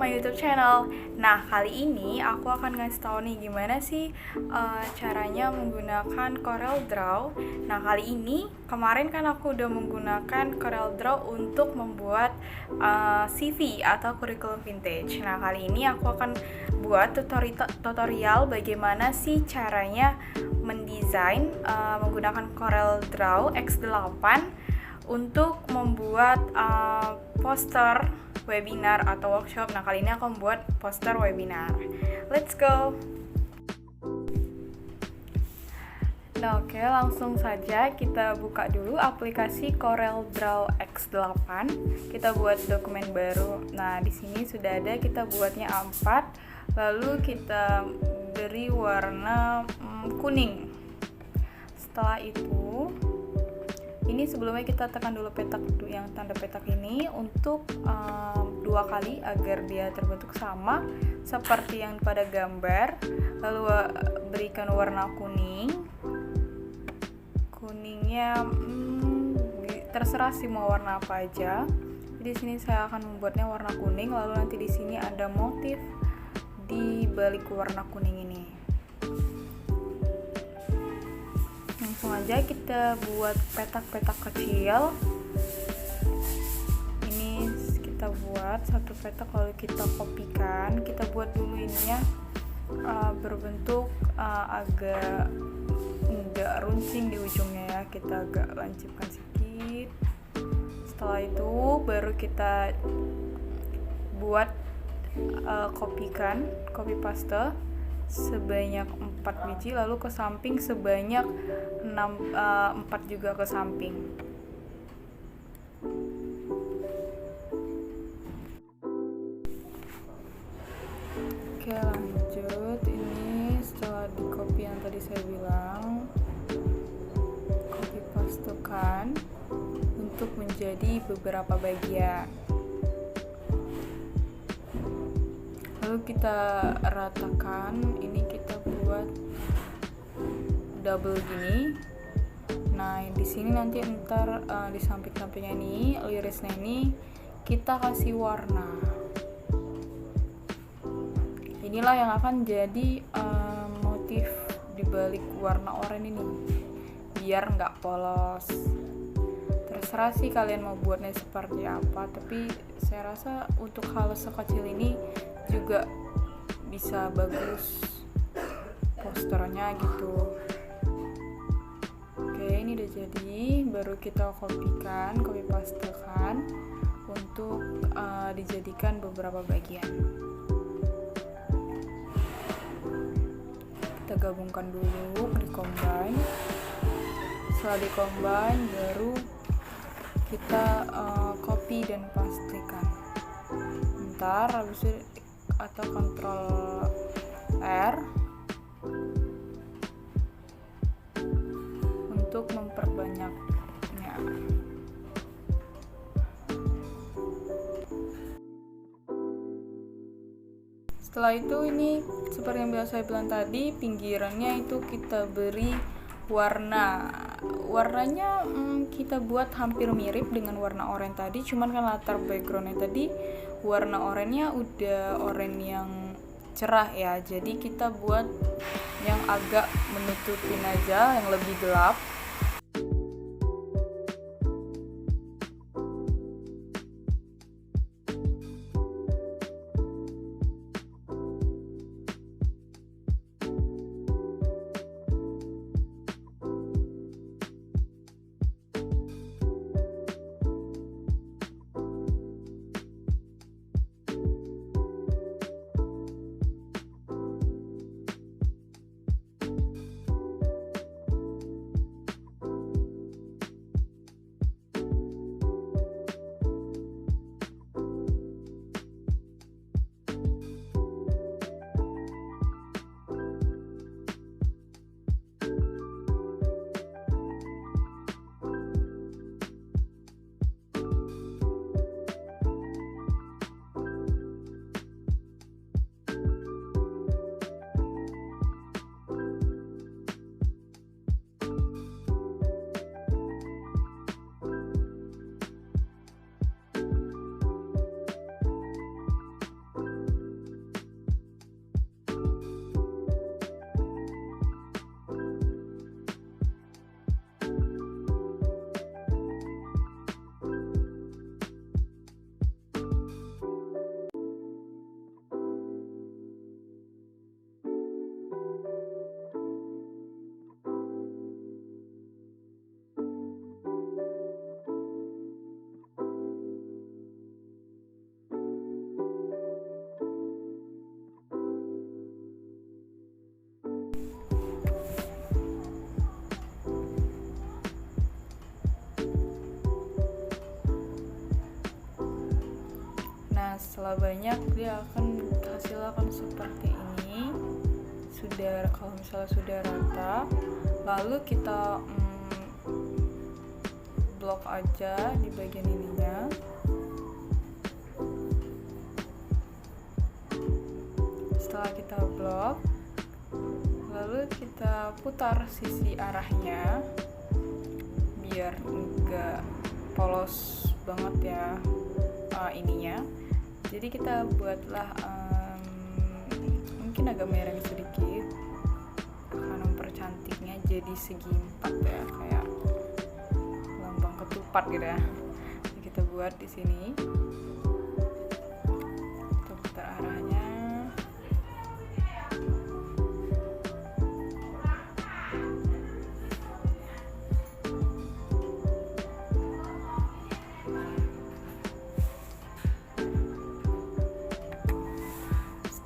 my YouTube channel. Nah, kali ini aku akan ngasih tahu nih gimana sih caranya menggunakan CorelDRAW. Nah, kali ini kemarin kan aku udah menggunakan CorelDRAW untuk membuat CV atau curriculum vintage. Nah, kali ini aku akan buat tutorial bagaimana sih caranya mendesain menggunakan CorelDRAW X8 untuk membuat poster webinar atau workshop. Nah, kali ini aku membuat poster webinar. Let's go. Nah, oke, langsung saja kita buka dulu aplikasi CorelDRAW X8. Kita buat dokumen baru. Nah, di sini sudah ada, kita buatnya A4. Lalu kita beri warna kuning. Setelah itu, ini sebelumnya kita tekan dulu petak yang tanda petak ini untuk 2 kali agar dia terbentuk sama seperti yang pada gambar. Lalu berikan warna kuning. Kuningnya terserah sih mau warna apa aja. Di sini saya akan membuatnya warna kuning. Lalu nanti di sini ada motif di balik warna kuning ini. Langsung aja kita buat petak-petak kecil. Ini kita buat satu petak lalu kita kopikan. Kita buat dulu ininya berbentuk agak enggak runcing di ujungnya ya. Kita agak lancipkan sedikit. Setelah itu baru kita buat copy paste sebanyak 4 biji, lalu ke samping sebanyak 4 juga ke samping. Oke, lanjut. Ini setelah di copy yang tadi saya bilang, copy pastekan untuk menjadi beberapa bagian. Lalu kita ratakan, ini kita buat double gini. Nah, di sini nanti ntar di samping-sampingnya ini, irisnya ini kita kasih warna. Inilah yang akan jadi motif di balik warna oranye ini, biar nggak polos. Terserah sih kalian mau buatnya seperti apa, tapi saya rasa untuk hal sekecil ini juga bisa bagus posternya gitu. Oke, ini udah jadi, baru kita copy pastekan untuk dijadikan beberapa bagian. Kita gabungkan dulu, di combine. Setelah di combine baru kita copy dan pastekan. Ntar habis itu atau Ctrl R untuk memperbanyaknya. Setelah itu ini seperti yang biasa saya bilang tadi, pinggirannya itu kita beri warnanya kita buat hampir mirip dengan warna oranye tadi, cuman kan latar backgroundnya tadi warna oranye udah oranye yang cerah ya, jadi kita buat yang agak menutupin aja, yang lebih gelap. setelah banyak dia hasilnya akan seperti ini. Kalau misalnya sudah rata, lalu kita blok aja di bagian ininya. Setelah kita blok, lalu kita putar sisi arahnya biar enggak polos banget ya ininya. Jadi kita buatlah mungkin agak mereng sedikit, akan mempercantiknya jadi segi 4 ya, kayak lambang ketupat gitu ya. Jadi kita buat di sini, kita putar arahnya.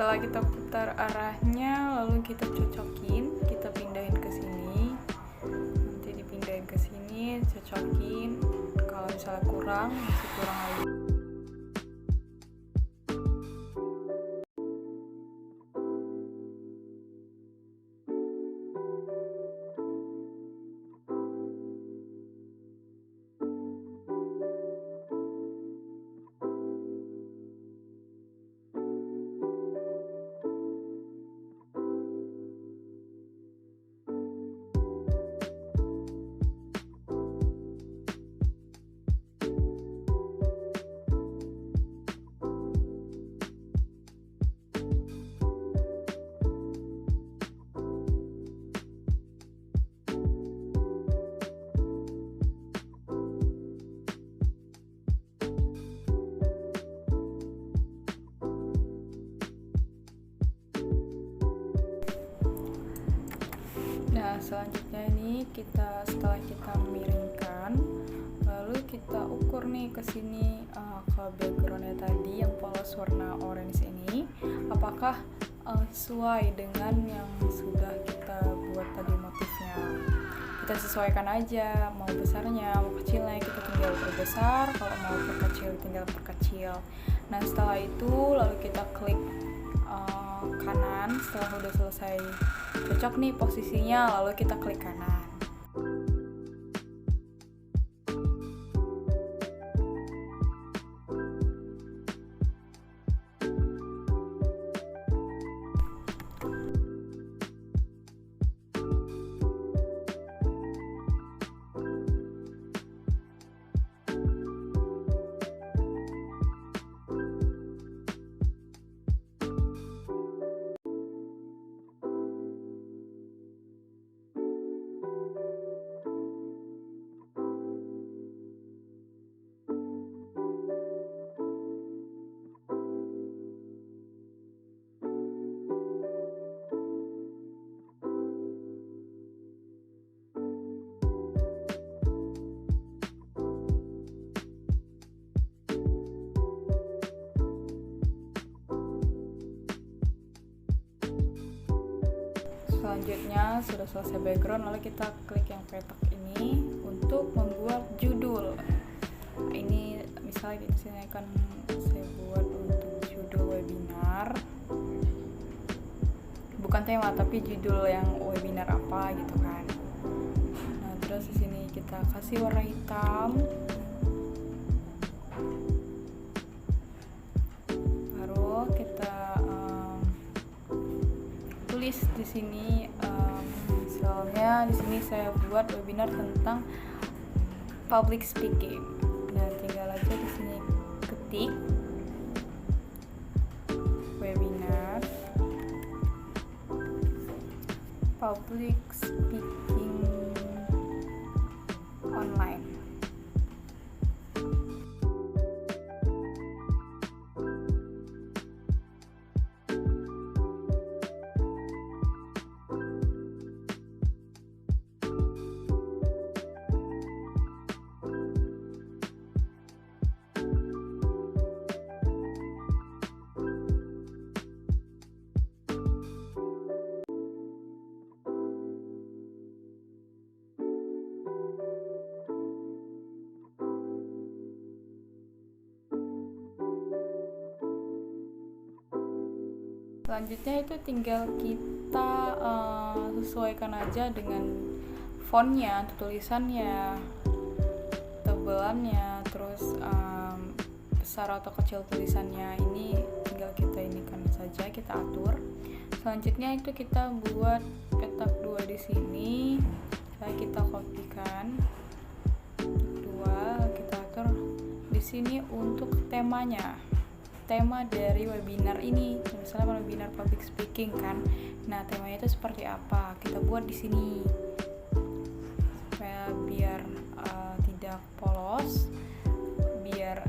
Setelah kita putar arahnya, lalu kita cocokin, kita pindahin ke sini. Nanti dipindahin ke sini, cocokin. Kalau misalnya kurang, masih kurang lagi. Nah, selanjutnya ini setelah kita miringkan, lalu kita ukur nih ke sini ke backgroundnya tadi yang polos warna orange ini, apakah sesuai dengan yang sudah kita buat tadi motifnya. Kita sesuaikan aja, mau besarnya, mau kecilnya kita tinggal perbesar, kalau mau perkecil tinggal perkecil. Nah, setelah itu lalu kita klik kanan. Setelah udah selesai cocok nih posisinya, lalu kita klik kanan. Selanjutnya sudah selesai background, lalu kita klik yang petak ini untuk membuat judul. Ini misalnya di sini akan saya buat untuk judul webinar, bukan tema tapi judul yang webinar apa gitu kan. Nah, terus di sini kita kasih warna hitam, baru kita tulis di sini. Misalnya di sini saya buat webinar tentang public speaking. Nah, tinggal aja di sini ketik webinar public speaking online. Selanjutnya itu tinggal kita sesuaikan aja dengan fontnya, tulisannya, tebelannya, terus besar atau kecil tulisannya. Ini tinggal kita inikan saja, kita atur. Selanjutnya itu kita buat petak 2 di sini. Kita kopikan dua, kita atur di sini untuk temanya, tema dari webinar ini. Misalnya webinar public speaking kan, nah temanya itu seperti apa, kita buat di sini supaya biar tidak polos, biar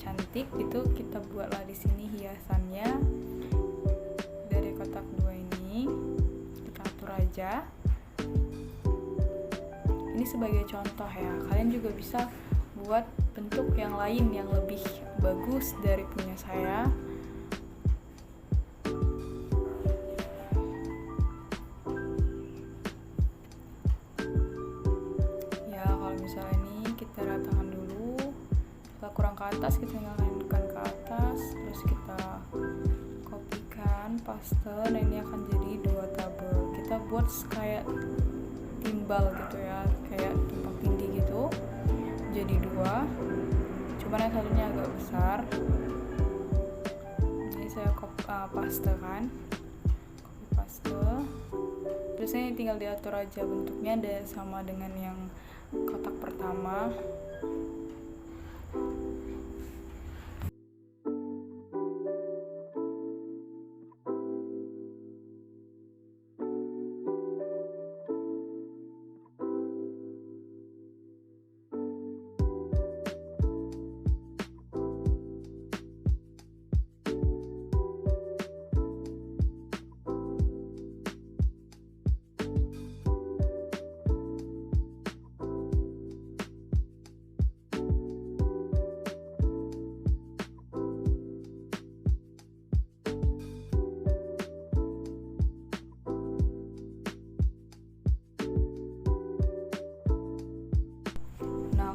cantik gitu. Kita buatlah di sini hiasannya dari kotak 2 ini, kita atur aja. Ini sebagai contoh ya, kalian juga bisa buat bentuk yang lain yang lebih bagus dari punya saya. Ya, kalau misalnya ini kita ratakan dulu, setelah kurang ke atas kita nyalakan ke atas, terus kita kopikan, paste. Nah ini akan jadi 2 tabel. Kita buat kayak timbal gitu ya, kayak tumpang tindih gitu, jadi 2, cuman yang satunya agak besar. Ini saya paste kan, copy paste, terus ini tinggal diatur aja bentuknya dan sama dengan yang kotak pertama.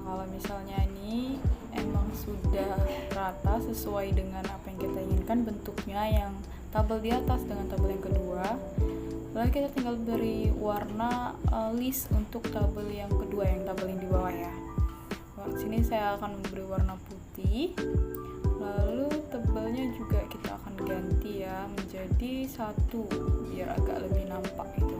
Kalau misalnya ini emang sudah rata sesuai dengan apa yang kita inginkan bentuknya, yang tabel di atas dengan tabel yang kedua, lalu kita tinggal beri warna list untuk tabel yang kedua, yang tabel yang di bawah ya. Di sini saya akan memberi warna putih, lalu tabelnya juga kita akan ganti ya menjadi 1 biar agak lebih nampak gitu.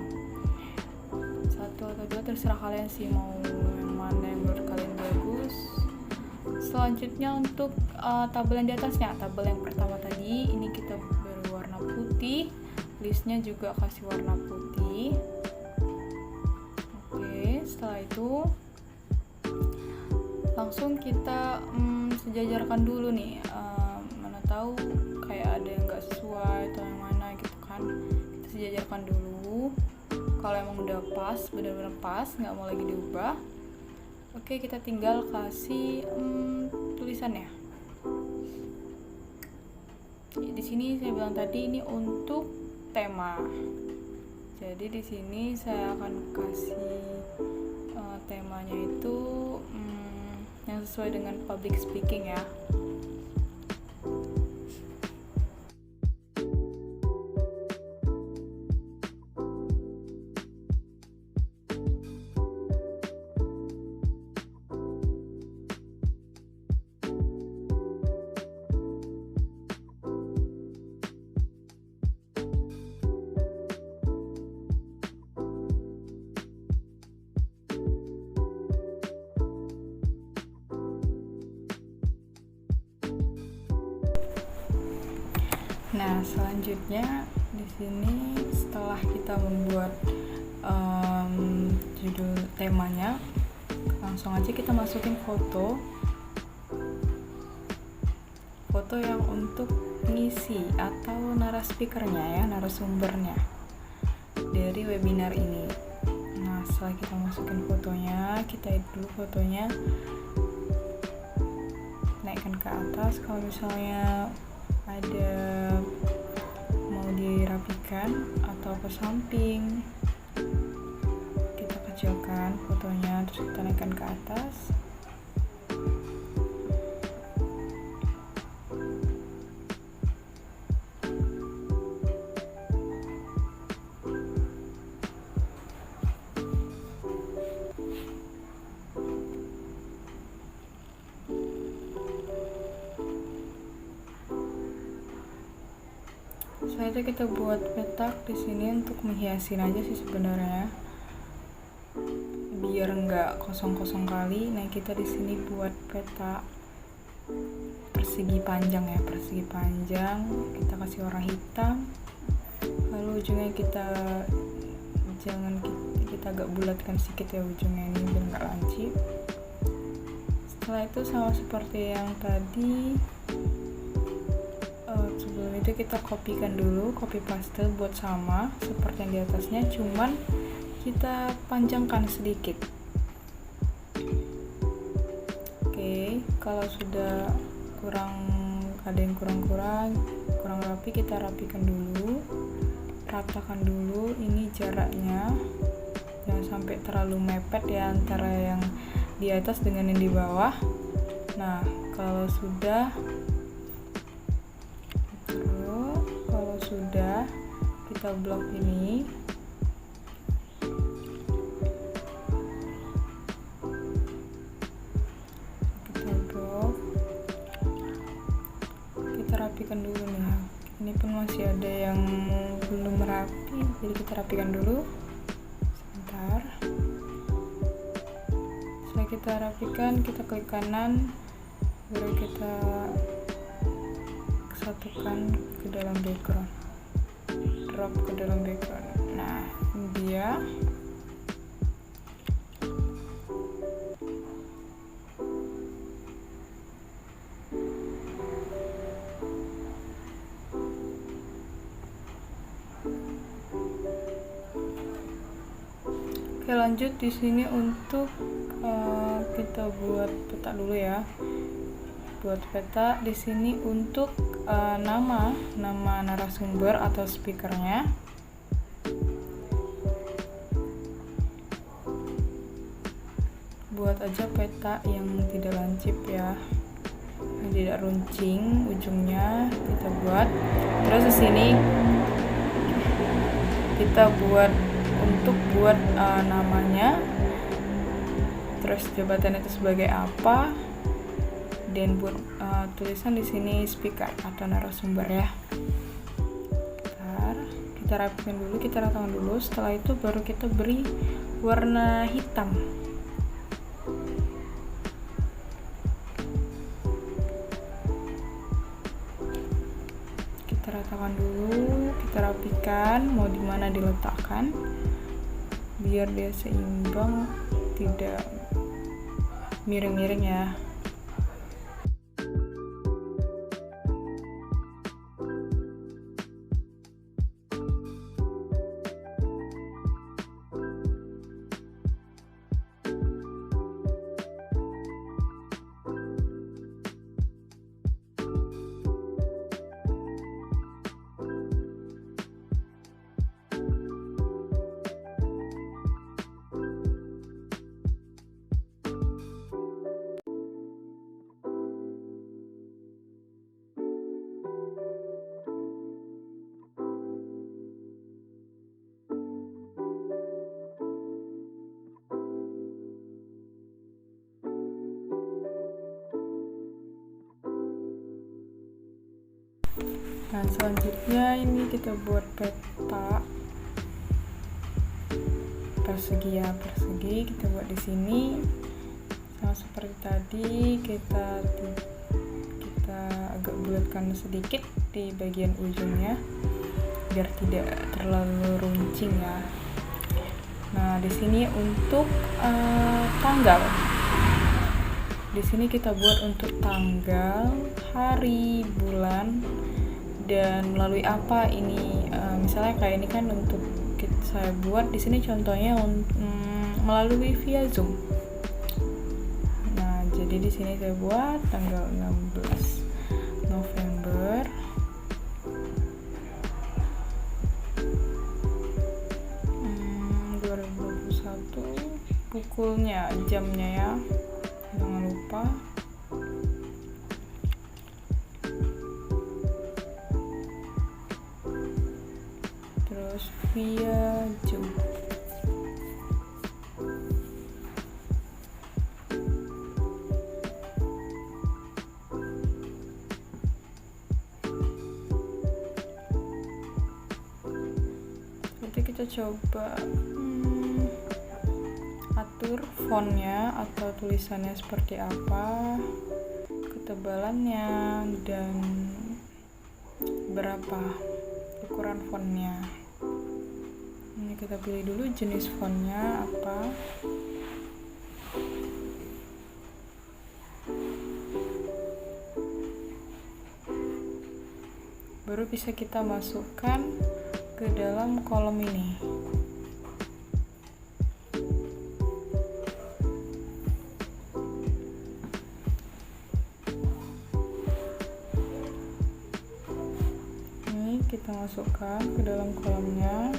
1 atau 2 terserah kalian sih mau yang mana yang menurut kalian bagus. Selanjutnya untuk tabel yang di atasnya, tabel yang pertama tadi ini kita beri warna putih, listnya juga kasih warna putih. Oke, setelah itu langsung kita sejajarkan dulu nih, mana tahu kayak ada yang nggak sesuai atau yang mana gitu kan, kita sejajarkan dulu. Kalau emang udah pas, benar-benar pas, nggak mau lagi diubah, oke kita tinggal kasih tulisannya. Di sini saya bilang tadi ini untuk tema, jadi di sini saya akan kasih temanya itu yang sesuai dengan public speaking ya. Nah, selanjutnya di sini setelah kita membuat judul temanya, langsung aja kita masukin foto yang untuk ngisi atau naraspeakernya ya, narasumbernya dari webinar ini. Nah, setelah kita masukin fotonya, kita edit dulu fotonya, naikkan ke atas. Kalau misalnya ada mau dirapikan atau ke samping, kita kecilkan fotonya, terus kita naikkan ke atas. Setelah itu kita buat petak di sini untuk menghiasin aja sih sebenarnya, biar nggak kosong-kosong kali. Nah kita di sini buat peta persegi panjang ya, persegi panjang. Kita kasih warna hitam, lalu ujungnya kita agak bulatkan sedikit ya ujungnya ini biar nggak lancip. Setelah itu sama seperti yang tadi, sebelum itu kita kopikan dulu, copy paste buat sama seperti yang di atasnya, cuman kita panjangkan sedikit. Oke, kalau sudah ada yang kurang rapi, kita rapikan dulu, ratakan dulu ini jaraknya, jangan sampai terlalu mepet ya antara yang di atas dengan yang di bawah. Nah kalau sudah kita blok ini, kita rapikan dulu nih. Ini pun masih ada yang belum rapi, jadi kita rapikan dulu sebentar. Setelah kita rapikan, kita klik kanan, baru kita satukan ke dalam background, drop ke dalam background. Nah ini dia. Oke, lanjut di sini untuk kita buat peta dulu ya. Buat peta di sini untuk nama narasumber atau speakernya. Buat aja peta yang tidak lancip ya, yang tidak runcing ujungnya kita buat. Terus di sini kita buat namanya, terus jabatan itu sebagai apa, dan buat tulisan di sini speaker atau narasumber ya. Kita rapikan dulu, kita ratakan dulu. Setelah itu baru kita beri warna hitam. Kita ratakan dulu, kita rapikan mau di mana diletakkan biar dia seimbang, tidak miring-miring ya. Nah selanjutnya ini kita buat peta persegi ya, persegi kita buat di sini sama seperti tadi. Kita agak bulatkan sedikit di bagian ujungnya biar tidak terlalu runcing ya. Nah di sini untuk tanggal, di sini kita buat untuk tanggal, hari, bulan, dan melalui apa ini. Misalnya kayak ini kan untuk saya buat di sini contohnya melalui via Zoom. Nah jadi di sini saya buat tanggal 16 November 2021, pukulnya, jamnya ya, jangan lupa. Terus via Zoom. Jadi kita coba atur fontnya atau tulisannya seperti apa, ketebalannya, dan berapa ukuran fontnya. Ini kita pilih dulu jenis fontnya apa. Baru bisa kita masukkan ke dalam kolom ini. Ini kita masukkan ke dalam kolomnya.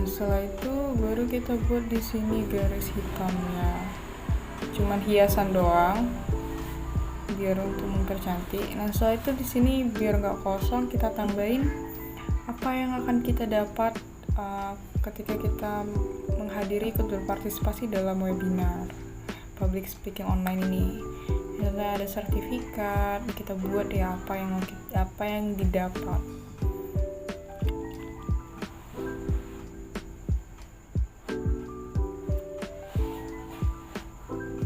Setelah itu baru kita buat di sini garis hitamnya, cuman hiasan doang biar untuk mempercantik. Nah setelah itu di sini biar nggak kosong kita tambahin apa yang akan kita dapat ketika kita menghadiri ikut berpartisipasi dalam webinar public speaking online ini. Misalnya ada sertifikat, kita buat ya apa yang didapat.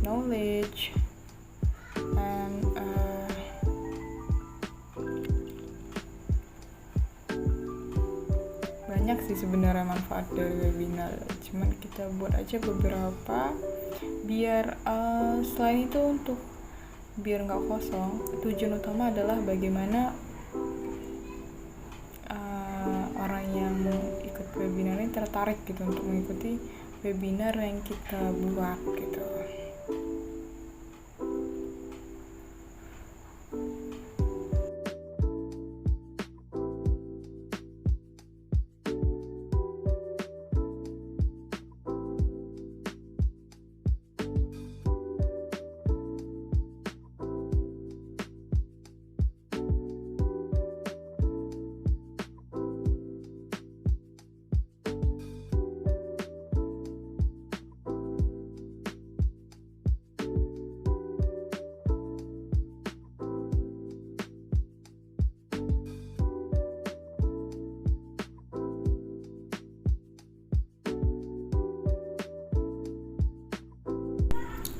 Knowledge and banyak sih sebenarnya manfaat dari webinar, cuman kita buat aja beberapa biar selain itu untuk biar nggak kosong. Tujuan utama adalah bagaimana orang yang ikut webinar ini tertarik gitu untuk mengikuti webinar yang kita buat gitu.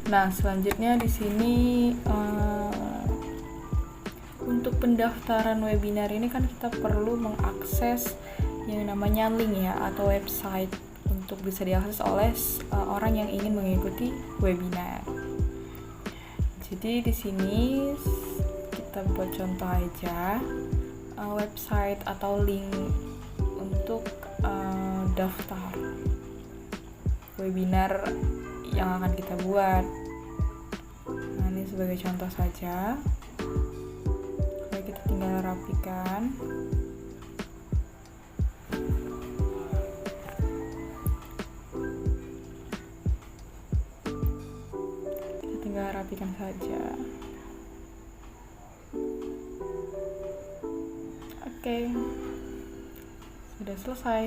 Nah, selanjutnya di sini untuk pendaftaran webinar ini kan kita perlu mengakses yang namanya link ya atau website untuk bisa diakses oleh orang yang ingin mengikuti webinar. Jadi di sini kita buat contoh aja website atau link untuk daftar webinar yang akan kita buat. Nah, ini sebagai contoh saja. Lalu kita tinggal rapikan. Kita tinggal rapikan saja. Oke. Sudah selesai.